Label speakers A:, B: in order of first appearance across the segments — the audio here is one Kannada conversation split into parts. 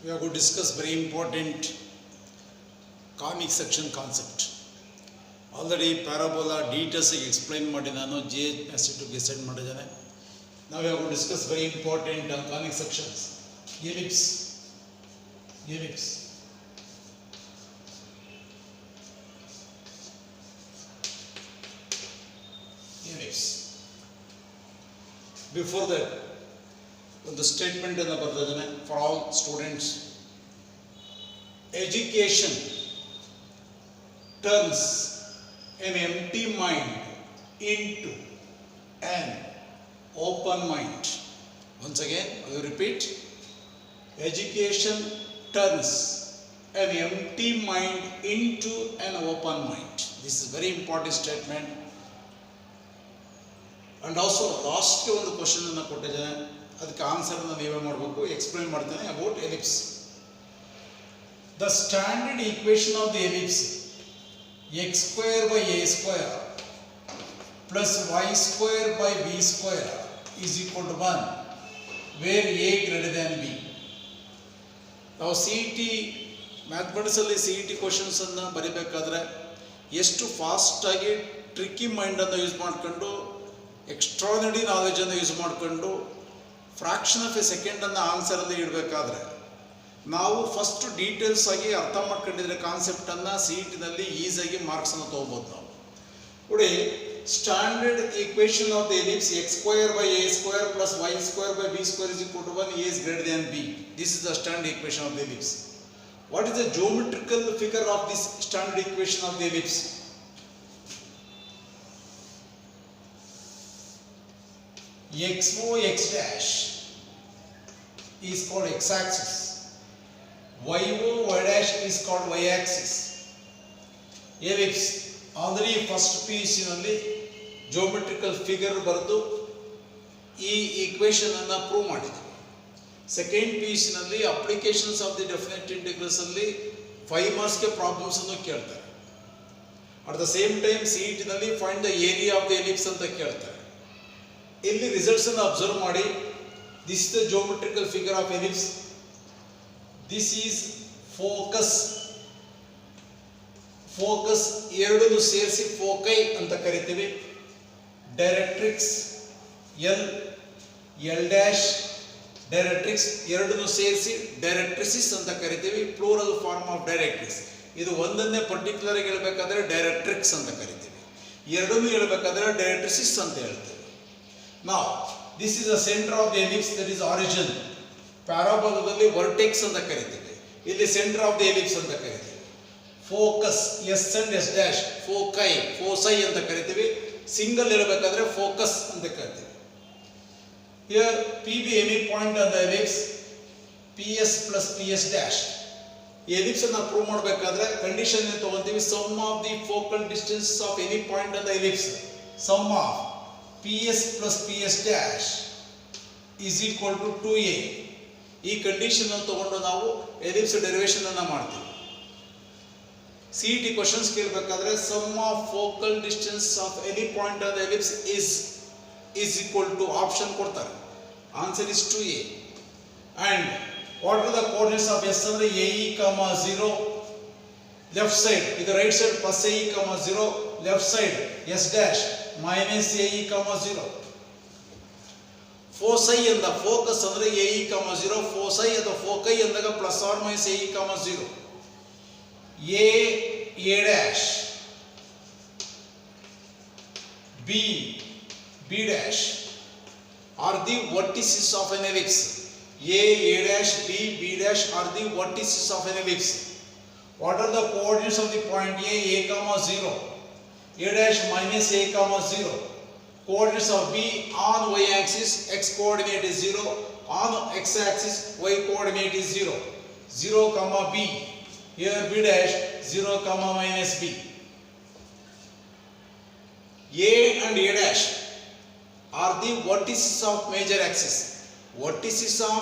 A: We are going to discuss very important conic section concept. Already parabola details explain ಮಾಡಿದಾನು GH to send ಮಾಡಿದಾನೆ. Now we are going to discuss very important conic sections. Ellipse. Before that, the statement in the for all students, education turns an empty mind into an open mind. Once again, I will repeat. Education turns an empty mind into an open mind. This is very important statement. And also last ಒಂದು ಕ್ವಶನ್ ಅನ್ನು ಕೊಟ್ಟಿದ್ದೇನೆ, ಅದಕ್ಕೆ ಆನ್ಸರ್ ಅನ್ನು ನೀವೇ ಮಾಡಬೇಕು. ಎಕ್ಸ್ಪ್ಲೈನ್ ಮಾಡ್ತೇನೆ about ellipse. The standard equation of the ellipse x square by a square plus y square by b square is equal to 1 where a greater than b. ನಾವು CET ಮ್ಯಾಥಮೆಟಿಕ್ಸ್ ಅಲ್ಲಿ CET ಕ್ವಶನ್ಸ್ ಅನ್ನು ಬರಿಬೇಕಾದ್ರೆ ಎಷ್ಟು ಫಾಸ್ಟ್ ಆಗಿ ಟ್ರಿಕ್ಕಿ ಮೈಂಡ್ ಅನ್ನು ಯೂಸ್ ಮಾಡಿಕೊಂಡು ಎಕ್ಸ್ಟ್ರಾರ್ಡಿನರಿ ನಾಲೆಜ್ ಅನ್ನು ಯೂಸ್ ಮಾಡಿಕೊಂಡು ಫ್ರಾಕ್ಷನ್ ಆಫ್ ಎ ಸೆಕೆಂಡ್ ಅನ್ನು ಆನ್ಸರ್ ಅಲ್ಲಿ ಇಡಬೇಕಾದ್ರೆ ನಾವು ಫಸ್ಟ್ ಡೀಟೇಲ್ಸ್ ಆಗಿ ಅರ್ಥ ಮಾಡ್ಕೊಂಡಿದ್ರೆ ಕಾನ್ಸೆಪ್ಟ್ ಅನ್ನ CET ನಲ್ಲಿ ಈಸಿಯಾಗಿ ಮಾರ್ಕ್ಸ್ ಅನ್ನು ತಗೋಬಹುದು. ನಾವು ನೋಡಿ, standard equation of the ellipse x square by a square plus y square by b square is equal to 1, a is greater than b. This is the standard equation of the ellipse. What is the geometrical figure of this standard equation of the ellipse? XO x dash is called x-axis. YO y dash is called y-axis. Ellipse already first PUC ನಲ್ಲಿ geometrical figure ಬರೆದು ಈ ಈಕ್ವೇಶನ್ ಅನ್ನು ಪ್ರೂವ್ ಮಾಡಿದೆ. ಸೆಕೆಂಡ್ PUC ನಲ್ಲಿ applications of the definite integrals ಅಲ್ಲಿ 5 ಮಾರ್ಕ್ಸ್ ಗೆ ಪ್ರಾಬ್ಲಮ್ಸ್ ಅನ್ನು ಕೇಳ್ತಾರೆ. At the same time CET ನಲ್ಲಿ find the area of the ellipse ಅಂತ ಕೇಳ್ತಾರೆ. ಇಲ್ಲಿ ರಿಸಲ್ಟ್ಸ್ ಅನ್ನು ಅಬ್ಸರ್ವ್ ಮಾಡಿ. This is the geometrical figure of ellipse. This is focus ಎರಡನ್ನು ಸೇರಿಸಿ ಫೋಕೈ ಅಂತ ಕರಿತೀವಿ. ಡೈರೆಕ್ಟ್ರಿಕ್ಸ್ ಎಲ್ ಡ್ಯಾಶ್ ಡೈರೆಕ್ಟ್ರಿಕ್ಸ್ ಎರಡನ್ನು ಸೇರಿಸಿ ಡೈರೆಕ್ಟ್ರಿಸಿಸ್ ಅಂತ ಕರಿತೀವಿ. Plural form of directrix. ಇದು ಒಂದನ್ನೇ ಪರ್ಟಿಕ್ಯುಲರ್ ಆಗಿ ಹೇಳಬೇಕಾದ್ರೆ ಡೈರೆಕ್ಟ್ರಿಕ್ಸ್ ಅಂತ ಕರಿತೀವಿ. ಎರಡನ್ನೂ ಹೇಳಬೇಕಾದ್ರೆ ಡೈರೆಕ್ಟ್ರಿಸಿಸ್ ಅಂತ ಹೇಳ್ತೀವಿ. Now, this is the center of the ellipse, that is origin. ಪ್ಯಾರಾಬೋಲಾದಲ್ಲಿ ವರ್ಟೆಕ್ಸ್ ಅಂತ ಕರಿತೀವಿ, ಇಲ್ಲಿ ಸೆಂಟರ್ ಆಫ್ ದಿ ಎಲಿಪ್ಸ್ ಅಂತ ಕರಿತೀವಿ. Focus S and S dash foci ಅಂತ ಕರಿತೀವಿ. ಸಿಂಗಲ್ ಇರಬೇಕಾದ್ರೆ ಫೋಕಸ್ ಅಂತ ಕರಿತೀವಿ. Here PB any point on the ellipse, PS plus PS dash. ಈ ಎಲಿಪ್ಸ್ ಅನ್ನು ಪ್ರೂವ್ ಮಾಡಬೇಕಾದ್ರೆ ಕಂಡೀಷನ್ ಏನು ತಗೊಂತೀವಿ? Sum of the focal distance of any point on the ellipse, sum of PS plus PS dash is equal to 2a. ಈ ಕಂಡೀಷನ್ ಅನ್ನು ತಗೊಂಡು ನಾವು ಎಲಿಪ್ಸ್ ಡೆರಿವೇಶನ್ ಅನ್ನು ಮಾಡ್ತೀವಿ. CET ಕ್ವಶನ್ಸ್ ಕೇಳಬೇಕಾದ್ರೆ sum of focal distance of any point on the ellipse is equal to option ಕೊಡ್ತಾರೆ. Answer is 2a. And what are the coordinates of S ಅಂದ್ರೆ AE, 0 ಲೆಫ್ಟ್ ಸೈಡ್, ಇದು right side plus AE, 0 left side S dash minus AE, 0. Foci ಅಂದ ಫೋಕಸ್ ಅಂದ್ರೆ AE, 0. ಫೋಸೈ ಅಥವಾ ಫೋಕೈ ಅಂದಾಗ plus or minus AE, 0. A dash B dash are the vertices of an ellipse. A dash B dash are the vertices of an ellipse. What are the coordinates of the point A, 0. A dash minus A, 0. Coordinates of B on y axis, x coordinate is 0. On x axis, y coordinate is 0. 0, B. Here B dash 0, minus B. A and A dash are the vertices of major axis. Vertices of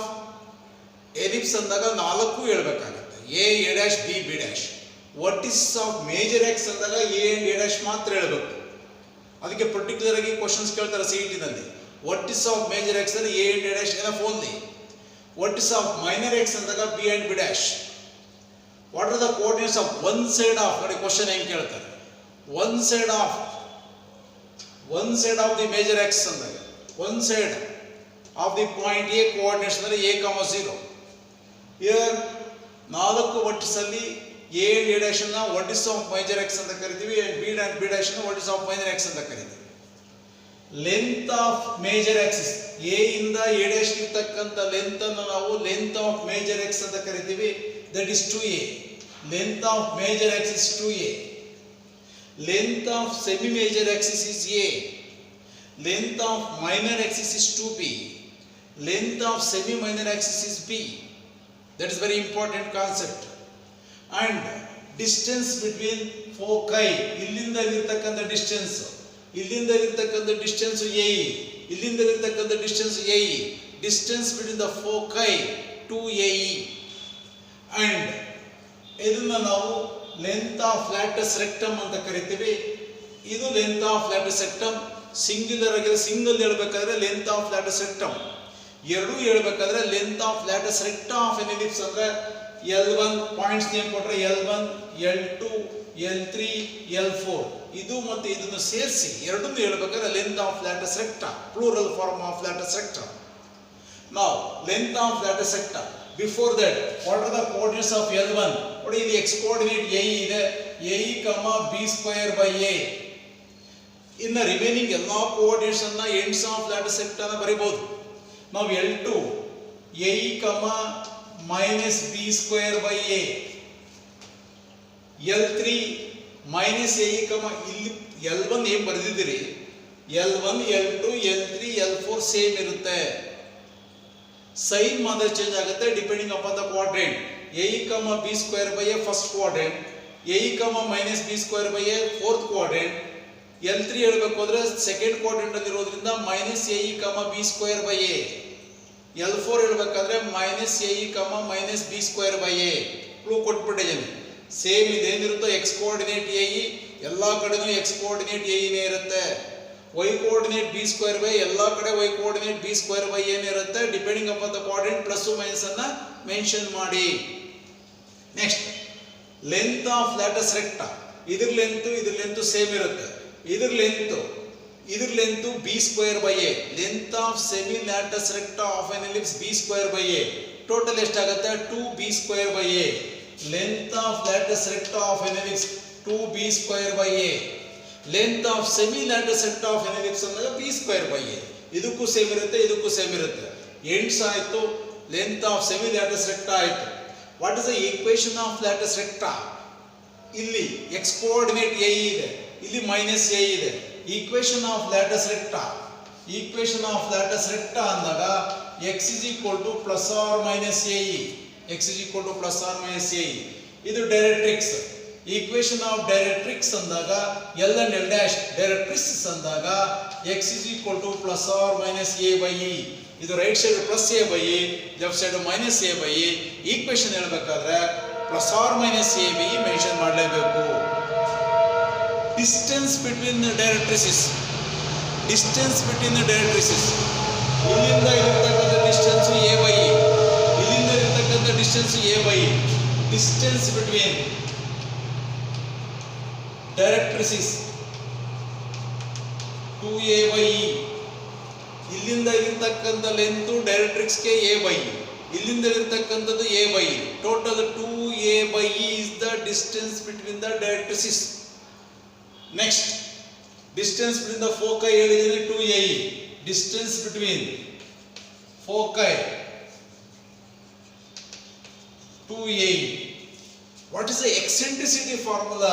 A: ellipse ಅಂದಾಗ 4 ಹೇಳಬೇಕಾಗುತ್ತೆ. A dash B dash. Vertices of major X ಅಂದಾಗ ಎ ಅಂಡ್ ಎ ಡ್ಯಾಶ್ ಮಾತ್ರ ಹೇಳಬೇಕು. ಅದಕ್ಕೆ ಪರ್ಟಿಕ್ಯುಲರ್ ಆಗಿ ಕ್ವಶನ್ಸ್ ಕೇಳ್ತಾರೆ CET ನಲ್ಲಿ. ವರ್ಟಿಸಸ್ ಆಫ್ ಮೇಜರ್ ಎಕ್ಸ್ ಅಂದ್ರೆ A and A dash enough only. vertex of minor x ಅಂದಾಗ b and b dash. What are the coordinates of one side of, ನೋಡಿ ಕ್ವಶನ್ ಹೆಂಗೆ ಕೇಳ್ತಾರೆ, one side of the major x ಅಂದಾಗ one side of the point a coordinates ಅಂದರೆ a, 0. Here ನಾಲ್ಕು ವರ್ಟಿಸಲ್ಲಿ a and a dash ಅನ್ನು ವರ್ಟಿಸ್ ಆಫ್ ಮೇಜರ್ x ಅಂತ ಕರಿತೀವಿ and b dash ಅನ್ನು ವರ್ಟಿಸ್ ಆಫ್ ಮೈನರ್ x ಅಂತ ಕರಿತೀವಿ. Length of major Axis a ಇಂದ a dash ಇರತಕ್ಕಂತ ಲೆಂತ್ ಅನ್ನು ನಾವು ಲೆಂತ್ ಆಫ್ ಮೇಜರ್ x ಅಂತ ಕರಿತೀವಿ, that is 2a. Length of major Axis 2a. Length of semi major Axis is a. Length of minor Axis is 2b. Length of semi minor Axis is b. That is very important concept. And distance between foci, ಇಲ್ಲಿಂದ ಇರತಕ್ಕಂತ ಡಿಸ್ಟೆನ್ಸ್, ಇಲ್ಲಿಂದ ಇರತಕ್ಕಂತ ಡಿಸ್ಟೆನ್ಸ್ AE, ಇಲ್ಲಿಂದ ಇರತಕ್ಕಂತ distance AE, distance between the foci to AE. And ಇದನ್ನ ನಾವು ಲೆಂತ್ ಆಫ್ ಲ್ಯಾಟಸ್ ರೆಕ್ಟಮ್ ಅಂತ ಕರಿತೀವಿ. ಇದು length of latus rectum. Singular ಆಗಿ ಸಿಂಗಲ್ ಹೇಳ್ಬೇಕಾದ್ರೆ ಲೆಂತ್ ಆಫ್ ಲ್ಯಾಟಸ್ ರೆಕ್ಟಮ್, ಎರಡೂ ಹೇಳ್ಬೇಕಾದ್ರೆ length of latus rectum of an ellipse ಅಂದ್ರೆ L1 ಪಾಯಿಂಟ್ಸ್ ನೇಮ್ ಕೊಟ್ರೆ L1, L2, L3, L4 ಇದು ಮತ್ತೆ ಇದನ್ನು ಸೇರಿಸಿ ಎರಡನ್ನೂ ಹೇಳ್ಬೇಕಾದ್ರೆ length of latus rectum, plural form of latus rectum. Now length of latus rectum. Before that what are the coordinates of L1? ನೋಡಿ ಇಲ್ಲಿ x ಕೋಆರ್ಡಿನೇಟ್ AE ಇದೆ, AE, b²/a. ಇನ್ನು ರಿಮೈನಿಂಗ್ ಎಲ್ಲಾ ಕೋಆರ್ಡಿನೇಟ್ಸ್ ಅನ್ನ ಎಂಡ್ಸ್ ಆಫ್ ಲ್ಯಾಟಸ್ ರೆಕ್ಟಮ್ ಅನ್ನು ಬರೀಬಹುದು. ನಾವು L2 AE, b²/a. L3 AE, ಇಲ್ಲಿ L1 ಏನ್ ಬರೆದಿದ್ದೀರಿ, L1, L2, L3, L4 same ಇರುತ್ತೆ. ಸೈನ್ ಮಾತ್ರ ಚೇಂಜ್ ಆಗುತ್ತೆ depending upon the quadrant. AE, b²/a first quadrant, AE, b²/a fourth quadrant. L3 ಹೇಳಬೇಕು ಅಂದ್ರೆ ಸೆಕೆಂಡ್ ಕ್ವಾಡ್ರೆಂಟ್ ಅಲ್ಲಿ ಇರೋದ್ರಿಂದ AE, b²/a. L4 ಹೇಳ್ಬೇಕಾದ್ರೆ AE, b²/a. ಕ್ಲೂ ಕೊಟ್ಬಿಟ್ಟಿದ್ದೀನಿ. ಸೇಮ್ ಇದೇನಿರುತ್ತೋ x ಕೋಆರ್ಡಿನೇಟ್ AE ಎಲ್ಲಾ ಕಡೆನೂ x ಕೋಆರ್ಡಿನೇಟ್ AE ನೇ ಇರುತ್ತೆ. y ಕೋಆರ್ಡಿನೇಟ್ b²/a ಎಲ್ಲಾ ಕಡೆ y ಕೋಆರ್ಡಿನೇಟ್ b²/a ನೇ ಇರುತ್ತೆ. Depending upon the quadrant plus minus ಅನ್ನ ಮೆನ್ಷನ್ ಮಾಡಿ. Next length of latus rectum. ಇದ್ರ ಲೆಂತ್ ಸೇಮ್ ಇರುತ್ತೆ. ಇದ್ರ length b²/a. Length of semi latus rectum of an ellipse b²/a. Total ಎಷ್ಟಾಗುತ್ತೆ 2b²/a. Length of latus rectum of an ellipse 2b²/a. Length of semi latus rectum of an ellipse ಅಂದಾಗ b²/a. ಇದಕ್ಕೂ ಸೇಮ್ ಇರುತ್ತೆ, ಇದಕ್ಕೂ ಸೇಮ್ ಇರುತ್ತೆ. ಎಂಡ್ಸ್ ಆಯ್ತು, length of semi latus rectum ಆಯ್ತು. What is the equation of latus rectum? ಇಲ್ಲಿ x ಕೋಆರ್ಡಿನೇಟ್ AE ಇದೆ, ಇಲ್ಲಿ -a ಇದೆ. ಈಕ್ವೇಶನ್ ಆಫ್ ಲ್ಯಾಟಸ್ ರೆಕ್ಟಮ್ ಅಂದಾಗ x ± AE. x ± AE. ಇದು ಡೈರೆಕ್ಟ್ರಿಕ್ಸ್. ಈಕ್ವೇಶನ್ ಆಫ್ ಡೈರೆಕ್ಟ್ರಿಕ್ಸ್ ಅಂದಾಗ L and L' ಡೈರೆಕ್ಟ್ರಿಕ್ಸ್ ಅಂದಾಗ x ± a/e. ಇದು right side +a/e, left side -a/e. Equation ಹೇಳಬೇಕಾದ್ರೆ ± a/e ಮೆನ್ಷನ್ ಮಾಡಲೇಬೇಕು. Distance between the directrices. ಇಲ್ಲಿಂದ ಇರತಕ್ಕಂಥ ಡಿಸ್ಟೆನ್ಸ್ a/e, ಇಲ್ಲಿಂದ ಇರತಕ್ಕಂಥ distance a/e. Distance between ಡೈರೆಕ್ಟ್ರಿಸಸ್ 2a/e. ಇಲ್ಲಿಂದ ಇರತಕ್ಕಂಥ ಲೆಂತ್ ಡೈರೆಕ್ಟ್ರಿಕ್ಸ್ಗೆ a/e, ಇಲ್ಲಿಂದ ಇರತಕ್ಕಂಥದ್ದು a/e. Total 2a/e is the distance between the directrices. Next, distance between the foci ಹೇಳಿದ್ರೆ 2ae. Distance between foci 2ae. What is the eccentricity formula?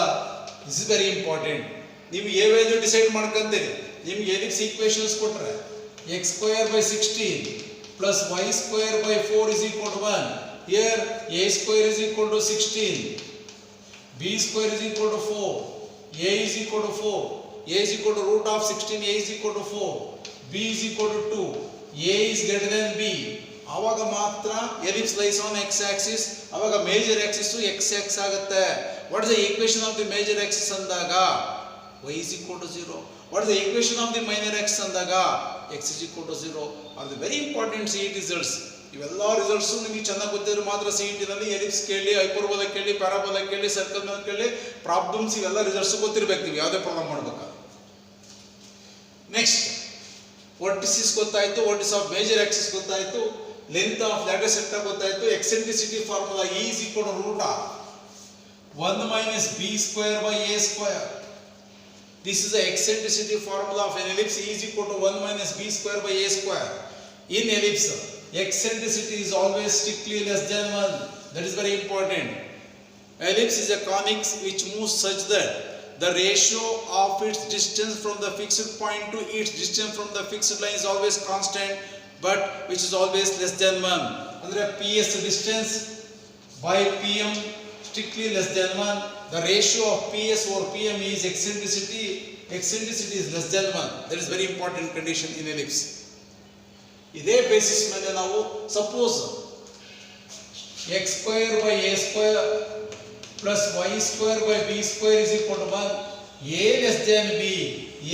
A: This is very important. ನೀವು a ವ್ಯಾಲ್ಯೂ ಡಿಸೈಡ್ ಮಾಡ್ಕೊಂತೀರಿ. ನಿಮಗೆ ಎಲಿಪ್ಸ್ ಈಕ್ವೇಷನ್ಸ್ ಕೊಟ್ರೆ x²/16 plus y²/4 is equal to 1. Here a² is equal to 16, b² is equal to 4, a is equal to 4, a is equal to root of 16, a is equal to 4, b is equal to 2, a is greater than b. ಆವಾಗ ಮಾತ್ರ ellipse lies on x Axis, ಆವಾಗ ಮೇಜರ್ ಆಕ್ಸಿಸ್ x ಆಗುತ್ತೆ. What is the equation of the major Axis ಅಂದಾಗ y is equal to 0. What is the equation of the minor axis ಅಂದಾಗ x is equal to 0. Are the very important CET results. ಇವೆಲ್ಲ ರಿಸಲ್ಟ್ಸು ನಿಮಗೆ ಚೆನ್ನಾಗಿ ಗೊತ್ತಿದ್ರೆ ಮಾತ್ರ ಸಿ ಇ ಟಿನಲ್ಲಿ ಎಲಿಪ್ಸ್ ಕೇಳಿ, ಹೈಪರ್ಬೋಲಾ ಕೇಳಿ, ಪ್ಯಾರಾಬೋಲಾ ಕೇಳಿ, ಸರ್ಕಲ್ ಮೇಲೆ ಕೇಳಿ, ಪ್ರಾಬ್ಲಮ್ಸ್ ಇವೆಲ್ಲ ರಿಸಲ್ಟ್ಸ್ ಗೊತ್ತಿರಬೇಕು ನೀವು ಯಾವುದೇ ಪ್ರಾಬ್ಲಮ್ ಮಾಡಬೇಕಾದ್ರೆ. ನೆಕ್ಸ್ಟ್ ವರ್ಟಿಸಿಸ್ ಗೊತ್ತಾಯಿತು, ವರ್ಟಿಸ್ ಆಫ್ ಮೇಜರ್ ಆಕ್ಸಿಸ್ ಗೊತ್ತಾಯಿತು, ಲೆಂತ್ ಆಫ್ ಲ್ಯಾಟಿಸ್ ಸೆಕ್ಟರ್ ಗೊತ್ತಾಯಿತು. Eccentricity formula E is equal to root of 1 minus b square by a square. This is the eccentricity formula of an ellipse. E is equal to 1 minus b square by a square. In ellipse, eccentricity is always strictly less than 1. That is very important. Ellipse is a conic which moves such that the ratio of its distance from the fixed point to its distance from the fixed line is always constant, but which is always less than 1. Andre ps distance by pm strictly less than 1. The ratio of ps over pm is eccentricity. Eccentricity is less than 1. That is very important condition in ellipse. ಇದೇ ಬೇಸಿಸ್ ಮೇಲೆ ನಾವು suppose x square by a square plus y square by b square is equal to 1. a less than b,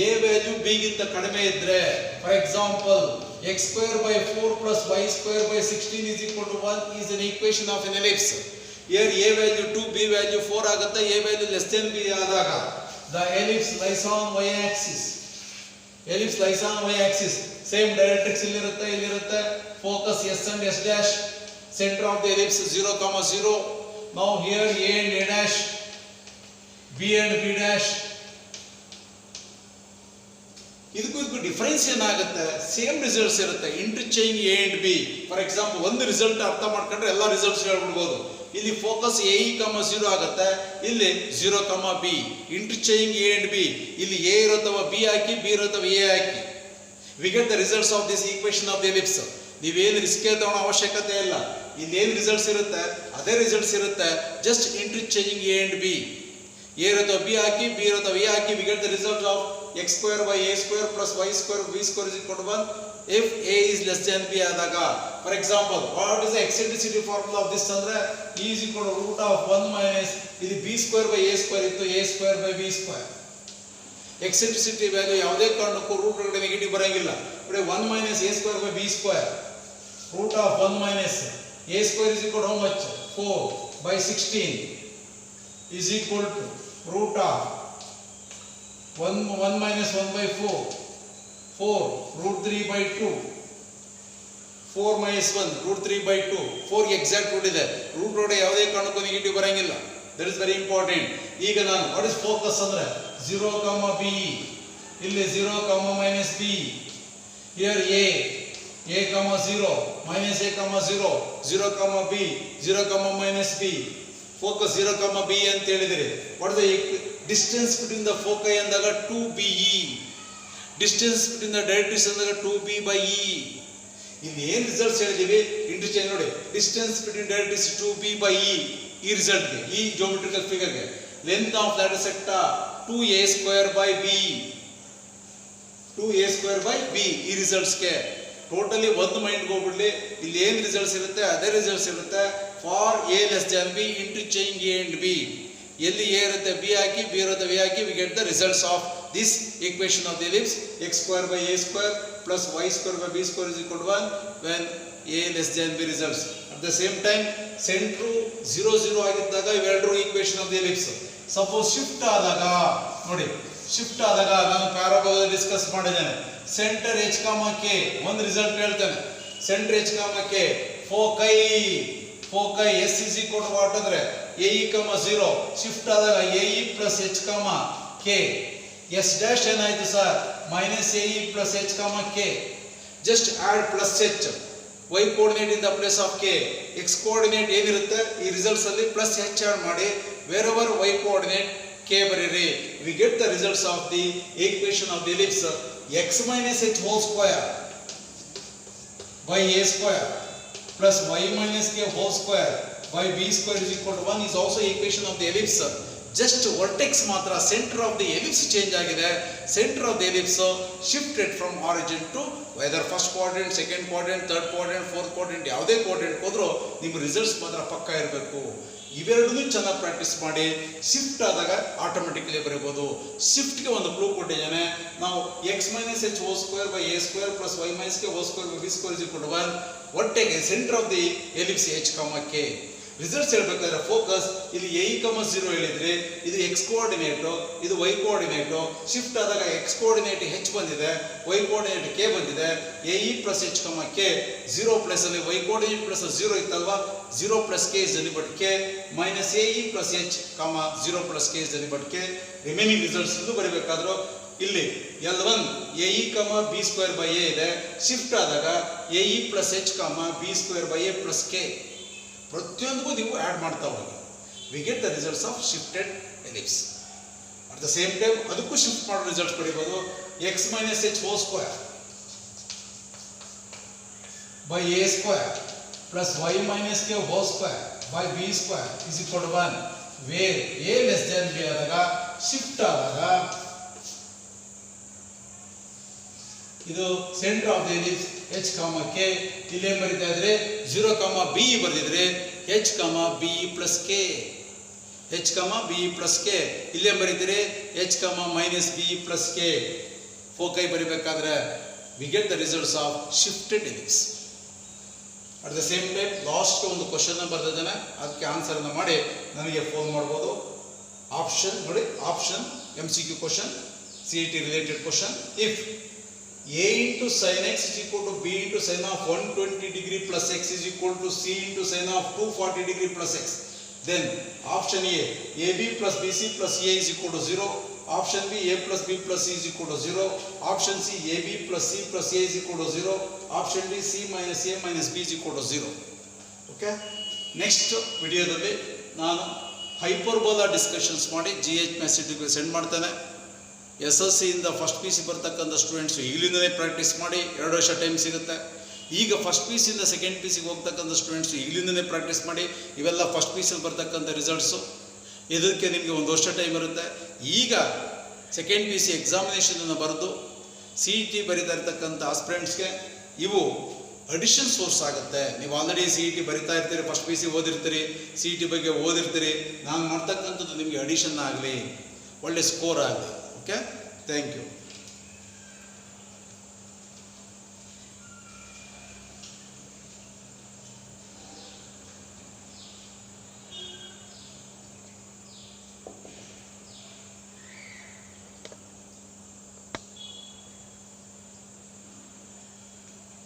A: a value b ಗಿಂತ ಕಡಿಮೆ ಇದ್ರೆ, for example x square by 4 plus y square by 16 is equal to 1 is an equation of an ellipse. Here a value 2, b value 4 ಆಗುತ್ತೆ. a value less than b ಆದಾಗ the ellipse lies on y axis. ellipse lies on y axis. Same directrix ಇಲ್ಲಿರುತ್ತೆ. Focus s and s dash. Center of the ellipse 0, 0. Now here a and a dash, b and b dash. ಇದಕ್ಕೂ ಡಿಫರೆನ್ಸ್ ಏನಾಗುತ್ತೆ? ಸೇಮ್ ರಿಸಲ್ಟ್ಸ್ ಇರುತ್ತೆ. Interchange A and B. For example ಒಂದು ರಿಸಲ್ಟ್ ಅರ್ಥ ಮಾಡ್ಕೊಂಡ್ರೆ ಎಲ್ಲ ರಿಸಲ್ಟ್ಸ್ ಹೇಳ್ಬಿಡ್ಬೋದು. ಇಲ್ಲಿ ಫೋಕಸ್ ಎ ಇ 0 ಆಗುತ್ತೆ, ಇಲ್ಲಿ 0, b. Interchange A and B. ಇಲ್ಲಿ ಎ ಇರುತ್ತವ ಬಿ ಹಾಕಿ, ಬಿ ಇರುತ್ತವ A hockey. V get the results of this equation of the ellipse. ನೀವೇನು ರಿಸ್ಕ್ ತಗೊಳ್ಳೋ ಅವಶ್ಯಕತೆ ಇಲ್ಲ. ಇಲ್ಲಿ ಏನು ರಿಸಲ್ಟ್ಸ್ ಇರುತ್ತೆ ಅದೇ ರಿಸಲ್ಟ್ಸ್ ಇರುತ್ತೆ. Just interchanging A and B. A ಇರುತ್ತವ ಬಿ ಹಾಕಿ, ಬಿ ಇರುತ್ತವ A hockey. V get the result of x square by a square plus y square b square is equal to 1 if a is less than b ಆದಾಗ. For example what is the eccentricity formula of this ಅಂದ್ರೆ e is equal to root of 1 minus ಇಲ್ಲಿ b square by a square ಇತ್ತು, a square by b square. Eccentricity value ಯಾವುದೇ ಕಾರಣಕ್ಕೂ ರೂಟ್ ಒಳಗಡೆ ನೆಗೆಟಿವ್ ಬರಂಗಿಲ್ಲ. ನೋಡಿ 1 minus a square by b square, root of 1 minus a square is equal to how much? 4 by 16 is equal to root of 1 minus 1 by 4 root 3 by 2, 4 minus 1 root 3 by 2. 4 exact root ಇದೆ. ರೂಟ್ ಒಳಗಡೆ ಯಾವುದೇ ಕಾರಣಕ್ಕೂ ನೆಗೆಟಿವ್ ಬರಂಗಿಲ್ಲ. That is very important. ಈಗ ನಾನು ವಾಟ್ ಇಸ್ ಫೋಕಸ್ ಅಂದ್ರೆ 0, b. ಇಲ್ಲಿ 0, minus b. Here a 0 minus a, 0, 0, b, 0, minus b. Focus 0, b ಅಂತ ಹೇಳಿದ್ರೆ what the distance between the foci ಅಂದಾಗ 2be. Distance between the directrix ಅಂದಾಗ 2b by e. ಇಲ್ಲಿ ಏನು ರಿಸಲ್ಟ್ಸ್ ಹೇಳಿದೀವಿ ಇಂಟರ್ಚೇಂಜ್ ನೋಡಿ. Distance between directrix 2b by e. ಈ ರಿಸಲ್ಟ್ಗೆ, ಈ ಜಿಯೋಮೆಟ್ರಿಕಲ್ ಫಿಗರ್ಗೆ length of latus rectum 2a square by b. 2a square by b. ಈ ರಿಸಲ್ಟ್ಸ್ಗೆ ಟೋಟಲಿ ಒಂದು ಮೈಂಡ್ಗೆ ಹೋಗ್ಬಿಡ್ಲಿ. ಇಲ್ಲಿ ಏನು ರಿಸಲ್ಟ್ಸ್ ಇರುತ್ತೆ ಅದೇ ರಿಸಲ್ಟ್ಸ್ ಇರುತ್ತೆ. For a less than b interchange a and b. ಎಲ್ಲಿ a ಇರುತ್ತೆ b ಹಾಕಿ, b ಇರುತ್ತೆ v hockey. V get the results of this equation of the ellipse. x square by a square plus y square by b square is equal to 1 when a less than b results. At the same time centre 0, 0 ಆಗಿದ್ದಾಗ ಇವೆರಡರ equation of the ellipse. Suppose shift ಆದಾಗ ನೋಡಿ, ಶಿಫ್ಟ್ ಆದಾಗ ನಾನು ಪ್ಯಾರಾಬೋಲಾ ಡಿಸ್ಕಸ್ ಮಾಡಿದ್ದೇನೆ. ಸೆಂಟರ್ h, k ಒಂದು ರಿಸಲ್ಟ್ ಹೇಳ್ತೇನೆ. Centre h, k ಫೋಕೈ s is equal to what ಅಂದ್ರೆ ae, 0. ಶಿಫ್ಟ್ ಆದಾಗ ae plus h, k. s dash ಏನಾಯ್ತು sir? minus ae plus h, k. just add plus h. y coordinate in the place of k. x coordinate ಏನಿರುತ್ತೆ ಈ ರಿಸಲ್ಟ್ಸ್ ಅಲ್ಲಿ plus h ಆಡ್ ಮಾಡಿ wherever y coordinate k ಬರೀರಿ. we get the results of the equation of the ellipse. x minus h whole square by a square plus y minus k whole square by b square is equal to 1 is also equation of the ellipse. Just vertex ಮಾತ್ರ center of the ellipse change ಆಗಿದೆ. Center of the ellipse shifted from origin to whether first quadrant, second quadrant, third quadrant, fourth quadrant, ಯಾವುದೇ quadrant ಹೋದ್ರೂ ನಿಮ್ಮ ರಿಸಲ್ಟ್ಸ್ ಮಾತ್ರ ಪಕ್ಕ ಇರಬೇಕು. ಇವೆರಡನ್ನೂ ಚೆನ್ನಾಗಿ ಪ್ರಾಕ್ಟೀಸ್ ಮಾಡಿ ಶಿಫ್ಟ್ ಆದಾಗ ಆಟೋಮೆಟಿಕಲಿ ಬರೀಬಹುದು. ಶಿಫ್ಟ್ಗೆ ಒಂದು ಕ್ಲೂ ಕೊಟ್ಟಿದ್ದೇನೆ ನಾವು. x minus h whole square by a square plus y minus k whole square by b square is equal to 1. ಒಟ್ಟಿಗೆ centre of the ellipse H comma K. Results ಹೇಳ್ಬೇಕಾದ್ರೆ ಫೋಕಸ್ ಇಲ್ಲಿ ಎ ಇ ಕಮ 0 ಹೇಳಿದ್ರೆ ಇದು ಎಕ್ಸ್ ಕೋಆರ್ಡಿನೇಟು, ಇದು ವೈ ಕೋಆರ್ಡಿನೇಟು. ಶಿಫ್ಟ್ ಆದಾಗ ಎಕ್ಸ್ ಕೋಆರ್ಡಿನೇಟ್ ಹೆಚ್ ಬಂದಿದೆ, ವೈ ಕೋಆರ್ಡಿನೇಟ್ ಕೆ ಬಂದಿದೆ. A E plus H comma K 0 plus ಅಲ್ಲಿ ವೈ ಕೋಆರ್ಡಿನೇಟ್ ಪ್ಲಸ್ 0 ಇತ್ತಲ್ವಾ, 0 plus K is nothing but K minus A E plus H comma 0 plus K is nothing but K. Remaining results ಇದು ಬರೀಬೇಕಾದ್ರೂ ಇಲ್ಲಿ L1 A E comma B square by A ಇದೆ. ಶಿಫ್ಟ್ ಆದಾಗ A E plus H comma B square by A plus K. ಪ್ರತಿಯೊಂದಕ್ಕೂ ನೀವು ಆ್ಯಡ್ ಮಾಡ್ತಾ ಹೋಗಿ. We get the results of shifted ellipse. At the same time ಅದಕ್ಕೂ ಶಿಫ್ಟ್ ಮಾಡೋ ರಿಸಲ್ಟ್ಸ್ ಪಡಿಬೋದು. X minus H whole square by A square plus Y minus K whole square by B square is equal to 1. Wear A less than B ಆದಾಗ ಶಿಫ್ಟ್ ಆದಾಗ ಇದು centre of the ellipse H comma K. ಇಲ್ಲೇ ಬರಿತಾ ಇದ್ರೆ 0 ಕಾಮ ಬಿ ಬರೆದಿದ್ರೆ H comma B plus K, H comma B plus K. ಇಲ್ಲೇ ಬರೀತೀರಿ H comma minus B plus K. Foci ಬರಿಬೇಕಾದ್ರೆ we get the results of shifted ellipse. At the same time last ಒಂದು ಕ್ವಶನ್ ಬರ್ದಿದ್ದಾನೆ, ಅದಕ್ಕೆ ಆನ್ಸರ್ನ ಮಾಡಿ ನನಗೆ ಫೋನ್ ಮಾಡ್ಬೋದು. ಆಪ್ಷನ್ ನೋಡಿ, option MCQ question, CET related question. If a into sin x is equal to b into sin of 120 degree plus x is equal to c into sin of 240 degree plus x, then option A, ab plus bc plus a is equal to 0. Option B, a plus b plus c is equal to 0. Option C, ab plus c plus a is equal to 0. Option D, c minus a minus b is equal to 0. Okay, next ವಿಡಿಯೋದಲ್ಲಿ ನಾನು ಹೈಪರ್ಬೋಲಾ ಡಿಸ್ಕಷನ್ಸ್ ಮಾಡಿ GH ಮೆಸೇಜ್ಗೆ ಸೆಂಡ್ ಮಾಡ್ತೇನೆ. SSC ಇಂದ ಫಸ್ಟ್ ಪಿ ಸಿ ಬರ್ತಕ್ಕಂಥ ಸ್ಟೂಡೆಂಟ್ಸು ಈಗಲಿಂದಲೇ ಪ್ರಾಕ್ಟೀಸ್ ಮಾಡಿ, 2 ವರ್ಷ ಟೈಮ್ ಸಿಗುತ್ತೆ. ಈಗ ಫಸ್ಟ್ ಪಿ ಸಿಯಿಂದ ಸೆಕೆಂಡ್ ಪಿ ಸಿಗೆ ಹೋಗ್ತಕ್ಕಂಥ ಸ್ಟೂಡೆಂಟ್ಸು ಈಗಲಿಂದಲೇ ಪ್ರಾಕ್ಟೀಸ್ ಮಾಡಿ. ಇವೆಲ್ಲ ಫಸ್ಟ್ ಪಿ ಸಿಲಿ ಬರ್ತಕ್ಕಂಥ ರಿಸಲ್ಟ್ಸು. ಇದಕ್ಕೆ ನಿಮಗೆ 1 ವರ್ಷ ಟೈಮ್ ಇರುತ್ತೆ. ಈಗ ಸೆಕೆಂಡ್ ಪಿ ಸಿ ಎಕ್ಸಾಮಿನೇಷನನ್ನು ಬರೆದು CET ಬರೀತಾ ಇರ್ತಕ್ಕಂಥ ಆಸ್ಪಿರೆಂಟ್ಸ್ಗೆ ಇವು ಅಡಿಷನ್ ಸೋರ್ಸ್ ಆಗುತ್ತೆ. ನೀವು ಆಲ್ರೆಡಿ CET ಬರಿತಾ ಇರ್ತೀರಿ, ಫಸ್ಟ್ ಪಿ ಸಿ ಓದಿರ್ತೀರಿ, CET ಬಗ್ಗೆ ಓದಿರ್ತೀರಿ. ನಾನು ಮಾಡ್ತಕ್ಕಂಥದ್ದು ನಿಮಗೆ ಅಡಿಷನ್ ಆಗಲಿ, ಒಳ್ಳೆ ಸ್ಕೋರ್ ಆಗಲಿ. Okay, thank you.